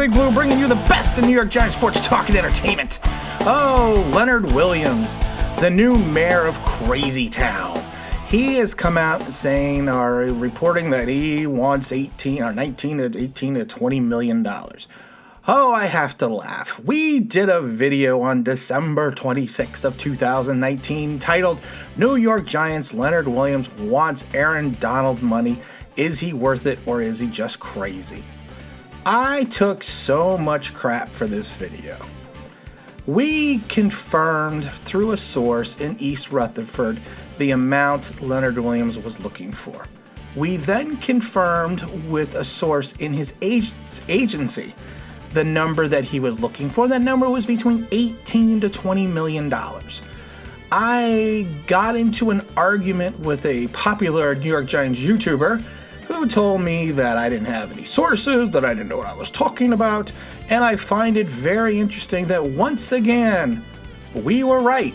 Big Blue, bringing you the best in New York Giants sports talk and entertainment. Oh, Leonard Williams, the new mayor of Crazy Town. He has come out saying or reporting that he wants 19 to 18 to $20 million. Oh, I have to laugh. We did a video on December 26th of 2019 titled, New York Giants Leonard Williams wants Aaron Donald money. Is he worth it or is he just crazy? I took so much crap for this video. We confirmed through a source in East Rutherford the amount Leonard Williams was looking for. We then confirmed with a source in his agency the number that he was looking for. That number was between $18 to $20 million. I got into an argument with a popular New York Giants YouTuber who told me that I didn't have any sources, that I didn't know what I was talking about, and I find it very interesting that once again, we were right.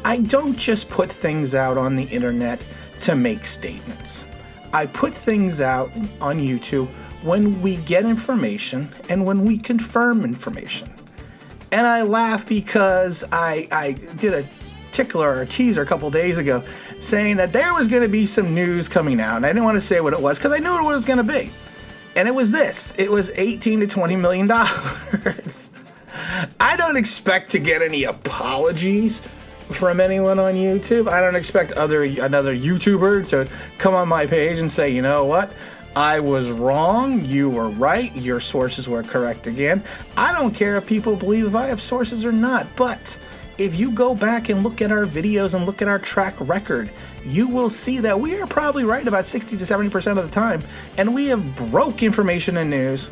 I don't just put things out on the internet to make statements. I put things out on YouTube when we get information and when we confirm information. And I laugh because I did a tickler or a teaser a couple days ago saying that there was going to be some news coming out, and I didn't want to say what it was because I knew what it was going to be. And it was this. It was $18 to $20 million. I don't expect to get any apologies from anyone on YouTube. I don't expect another YouTuber to come on my page and say, you know what? I was wrong, you were right, your sources were correct again. I don't care if people believe if I have sources or not, but if you go back and look at our videos and look at our track record, you will see that we are probably right about 60 to 70% of the time, and we have broke information and news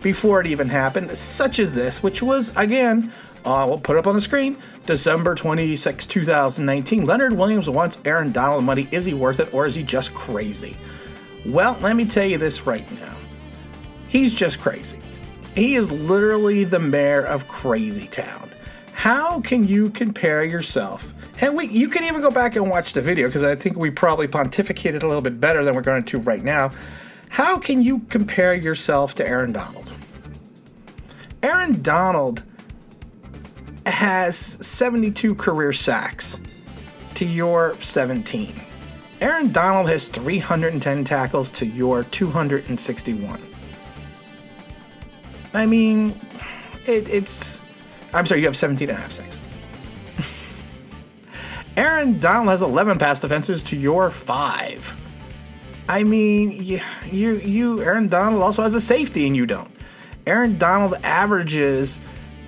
before it even happened, such as this, which was, again, we'll put it up on the screen, December 26, 2019. Leonard Williams wants Aaron Donald money. Is he worth it or is he just crazy? Well, let me tell you this right now. He's just crazy. He is literally the mayor of Crazy Town. How can you compare yourself? And you can even go back and watch the video because I think we probably pontificated a little bit better than we're going to right now. How can you compare yourself to Aaron Donald? Aaron Donald has 72 career sacks to your 17. Aaron Donald has 310 tackles to your 261. I mean, I'm sorry, you have 17 and a half sacks. Aaron Donald has 11 pass defenses to your 5. I mean, Aaron Donald also has a safety and you don't. Aaron Donald averages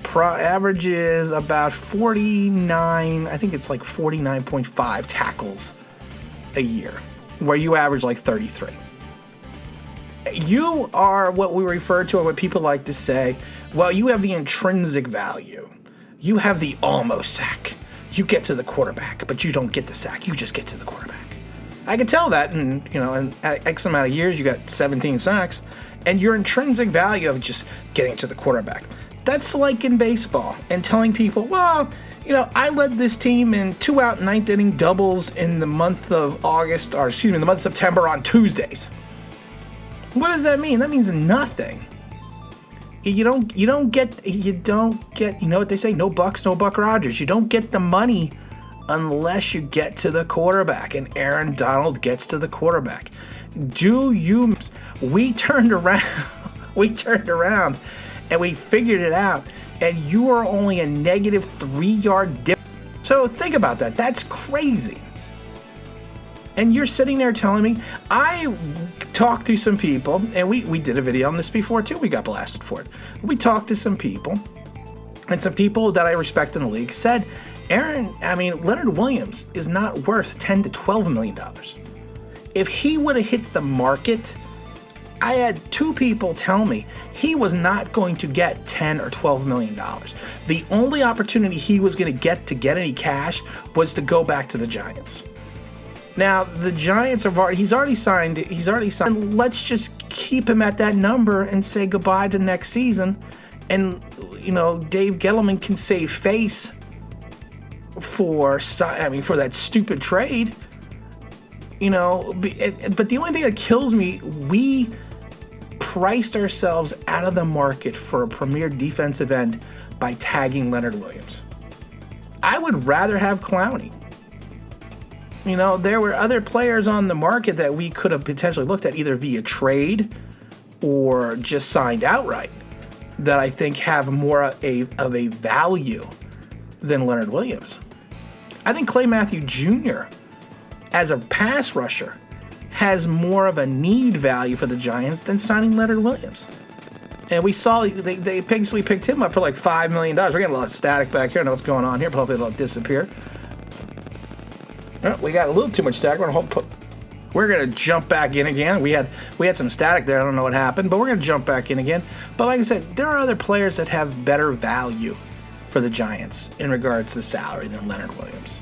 about 49, I think it's like 49.5 tackles a year, where you average like 33. You are what we refer to, or what people like to say, well, you have the intrinsic value. You have the almost sack. You get to the quarterback, but you don't get the sack. You just get to the quarterback. I can tell that in X amount of years, you got 17 sacks, and your intrinsic value of just getting to the quarterback. That's like in baseball and telling people, well, I led this team in 2-out ninth inning doubles in the month of the month of September on Tuesdays. What does that mean? That means nothing. You don't get, you know what they say? No bucks, no Buck Rogers. You don't get the money unless you get to the quarterback, and Aaron Donald gets to the quarterback. We turned around and we figured it out. And you are only a negative 3-yard difference. So think about that. That's crazy. And you're sitting there telling me, I talked to some people, and we did a video on this before too. We got blasted for it. We talked to some people, and some people that I respect in the league said, Leonard Williams is not worth $10 to $12 million. If he would have hit the market, I had 2 people tell me he was not going to get $10 or $12 million. The only opportunity he was going to get any cash was to go back to the Giants. Now, the Giants he's already signed. Let's just keep him at that number and say goodbye to next season. And, Dave Gettleman can save face for that stupid trade. But the only thing that kills me, we priced ourselves out of the market for a premier defensive end by tagging Leonard Williams. I would rather have Clowney. You know, there were other players on the market that we could have potentially looked at either via trade or just signed outright that I think have more of a value than Leonard Williams. I think Clay Matthew Jr. as a pass rusher has more of a need value for the Giants than signing Leonard Williams. And we saw they basically picked him up for like $5 million. We're getting a lot of static back here. I don't know what's going on here, but hopefully it'll disappear. Oh, we got a little too much static. We're going to jump back in again. We had some static there. I don't know what happened, but we're going to jump back in again. But like I said, there are other players that have better value for the Giants in regards to salary than Leonard Williams.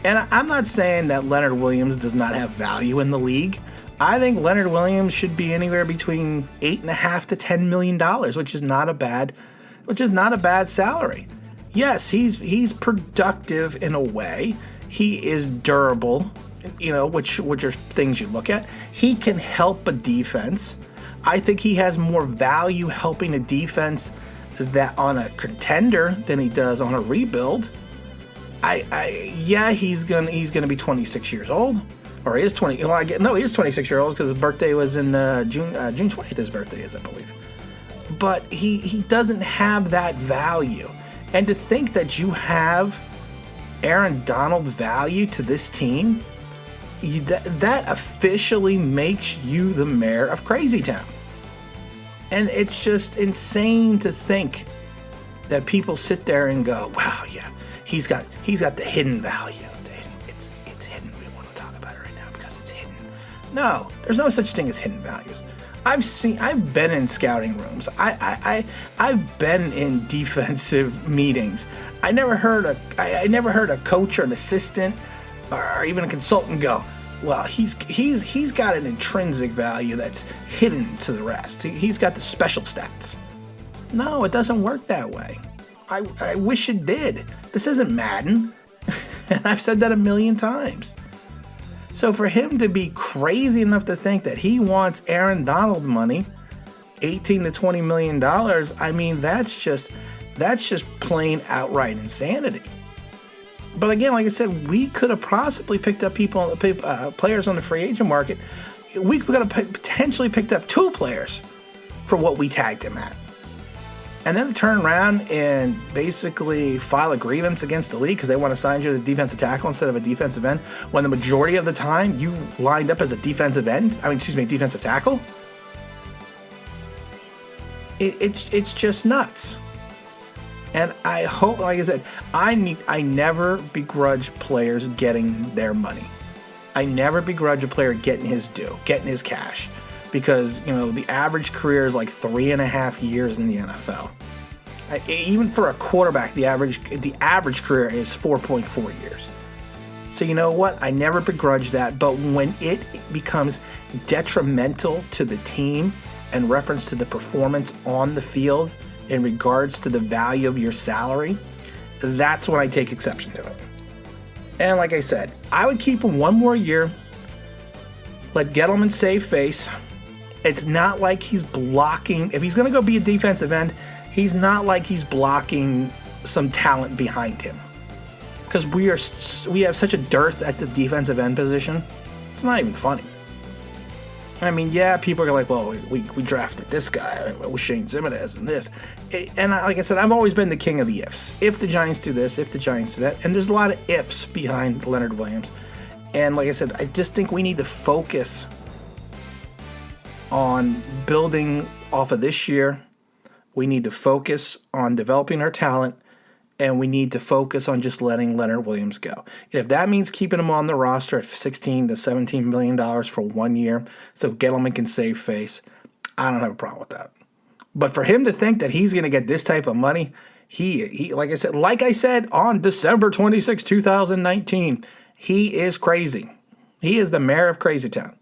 And I'm not saying that Leonard Williams does not have value in the league. I think Leonard Williams should be anywhere between $8.5 to $10 million, which is not a bad salary. Yes, he's productive in a way. He is durable, you know, which are things you look at. He can help a defense. I think he has more value helping a defense that on a contender than he does on a rebuild. He's gonna be 26 years old, or he is 20. Well, he is 26 years old because his birthday was in June 20th. His birthday is, I believe. But he doesn't have that value, and to think that you have Aaron Donald value to this team, that officially makes you the mayor of Crazy Town. And it's just insane to think that people sit there and go, wow, yeah, he's got the hidden value. It's hidden. We don't want to talk about it right now because it's hidden. No, there's no such thing as hidden values. I've been in scouting rooms. I've been in defensive meetings. I never heard a coach or an assistant or even a consultant go, well, he's got an intrinsic value that's hidden to the rest. He's got the special stats. No, it doesn't work that way. I wish it did. This isn't Madden. And I've said that a million times. So for him to be crazy enough to think that he wants Aaron Donald money, $18 to $20 million, I mean, that's just plain outright insanity. But again, like I said, we could have possibly picked up players on the free agent market. We could have potentially picked up 2 players for what we tagged him at. And then to turn around and basically file a grievance against the league because they want to sign you as a defensive tackle instead of a defensive end, when the majority of the time you lined up as a defensive tackle. It's just nuts. And I hope, like I said, I never begrudge players getting their money. I never begrudge a player getting his due, getting his cash. Because, you know, the average career is like 3.5 years in the NFL. Even for a quarterback, the average career is 4.4 years. So you know what? I never begrudge that. But when it becomes detrimental to the team in reference to the performance on the field in regards to the value of your salary, that's when I take exception to it. And like I said, I would keep him one more year. Let Gettleman save face. It's not like he's blocking. If he's going to go be a defensive end, he's not like he's blocking some talent behind him. Because we have such a dearth at the defensive end position. It's not even funny. I mean, yeah, people are like, well, we drafted this guy with Shane Zimenez and this. And like I said, I've always been the king of the ifs. If the Giants do this, if the Giants do that. And there's a lot of ifs behind Leonard Williams. And like I said, I just think we need to focus on building off of this year. We need to focus on developing our talent, and we need to focus on just letting Leonard Williams go. And if that means keeping him on the roster at $16 to $17 million for 1 year so Gettleman can save face, I don't have a problem with that. But for him to think that he's going to get this type of money, he like I said on December 26, 2019, he is crazy. He is the mayor of Crazy Town.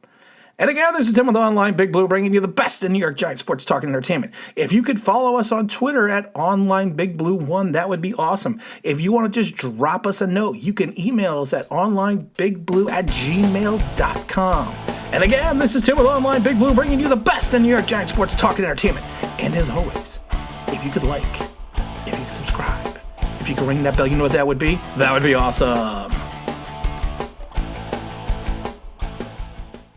And again, this is Tim with Online Big Blue, bringing you the best in New York Giants sports talk and entertainment. If you could follow us on Twitter at OnlineBigBlue1, that would be awesome. If you want to just drop us a note, you can email us at onlineBigBlue@gmail.com. And again, this is Tim with Online Big Blue, bringing you the best in New York Giants sports talk and entertainment. And as always, if you could like, if you could subscribe, if you could ring that bell, you know what that would be? That would be awesome.